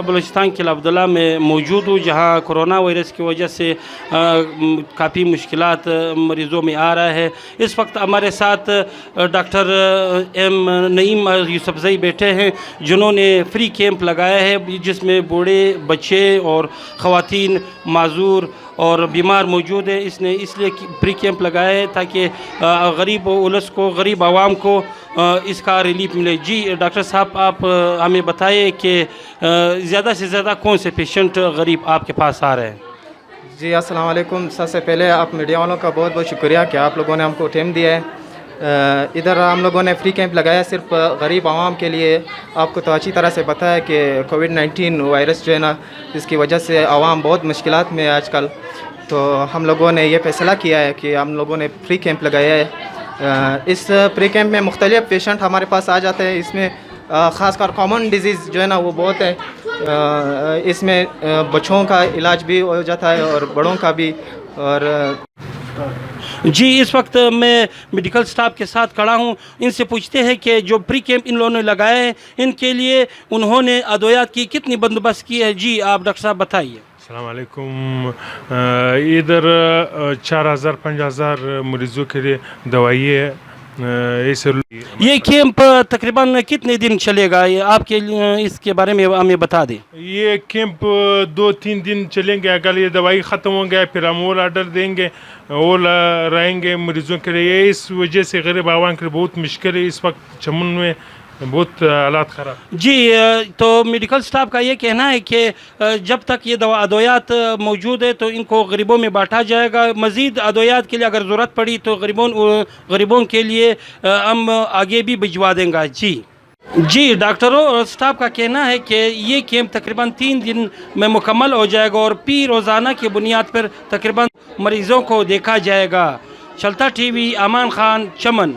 بلوچستان کے عبداللہ میں موجود ہوں، جہاں کرونا وائرس کی وجہ سے کافی مشکلات مریضوں میں آ رہا ہے۔ اس وقت ہمارے ساتھ ڈاکٹر ایم نعیم یوسفزئی بیٹھے ہیں، جنہوں نے فری کیمپ لگایا ہے، جس میں بوڑھے، بچے اور خواتین، معذور اور بیمار موجود ہیں۔ اس نے اس لیے فری کیمپ لگایا ہے تاکہ غریب اولس کو، غریب عوام کو اس کا ریلیف ملے۔ جی ڈاکٹر صاحب، آپ ہمیں بتائیں کہ زیادہ سے زیادہ کون سے پیشنٹ غریب آپ کے پاس آ رہے ہیں؟ جی السلام علیکم۔ سب سے پہلے آپ میڈیا والوں کا بہت بہت شکریہ کہ آپ لوگوں نے ہم کو ٹائم دیا ہے۔ ادھر ہم لوگوں نے فری کیمپ لگایا صرف غریب عوام کے لیے۔ آپ کو تو اچھی طرح سے پتہ ہے کہ کووڈ-19 وائرس جو ہے نا، اس کی وجہ سے عوام بہت مشکلات میں ہے آج کل، تو ہم لوگوں نے یہ فیصلہ کیا ہے کہ ہم لوگوں نے فری کیمپ لگایا ہے۔ اس فری کیمپ میں مختلف پیشنٹ ہمارے پاس آ جاتے ہیں۔ اس میں خاص کر کامن ڈیزیز جو ہے نا وہ بہت ہے۔ اس میں بچوں کا علاج بھی ہو جاتا ہے اور بڑوں کا بھی۔ اور جی اس وقت میں میڈیکل سٹاف کے ساتھ کھڑا ہوں، ان سے پوچھتے ہیں کہ جو پری کیمپ ان لوگوں نے لگائے ہیں، ان کے لیے انہوں نے ادویات کی کتنی بندوبست کی ہے؟ جی آپ ڈاکٹر صاحب بتائیے۔ السلام علیکم۔ ادھر 4000-5000 مریضوں کے لیے دوائی ہے۔ یہ کیمپ تقریباً کتنے دن چلے گا؟ یہ آپ کے اس کے بارے میں ہمیں بتا دیں۔ یہ کیمپ 2-3 دن چلیں گے۔ اگر یہ دوائی ختم ہو گیا پھر ہم اور آرڈر دیں گے، اور رہیں گے مریضوں کے لیے۔ اس وجہ سے غریب عوام کے لیے بہت مشکل ہے اس وقت چمن میں، بہت حالات خراب۔ جی تو میڈیکل سٹاف کا یہ کہنا ہے کہ جب تک یہ ادویات موجود ہے تو ان کو غریبوں میں بانٹا جائے گا۔ مزید ادویات کے لیے اگر ضرورت پڑی تو غریبوں کے لیے ہم آگے بھی بھجوا دیں گا۔ جی ڈاکٹروں اور سٹاف کا کہنا ہے کہ یہ کیمپ تقریباً 3 دن میں مکمل ہو جائے گا اور روزانہ کی بنیاد پر تقریباً مریضوں کو دیکھا جائے گا۔ چلتا ٹی وی، امان خان، چمن۔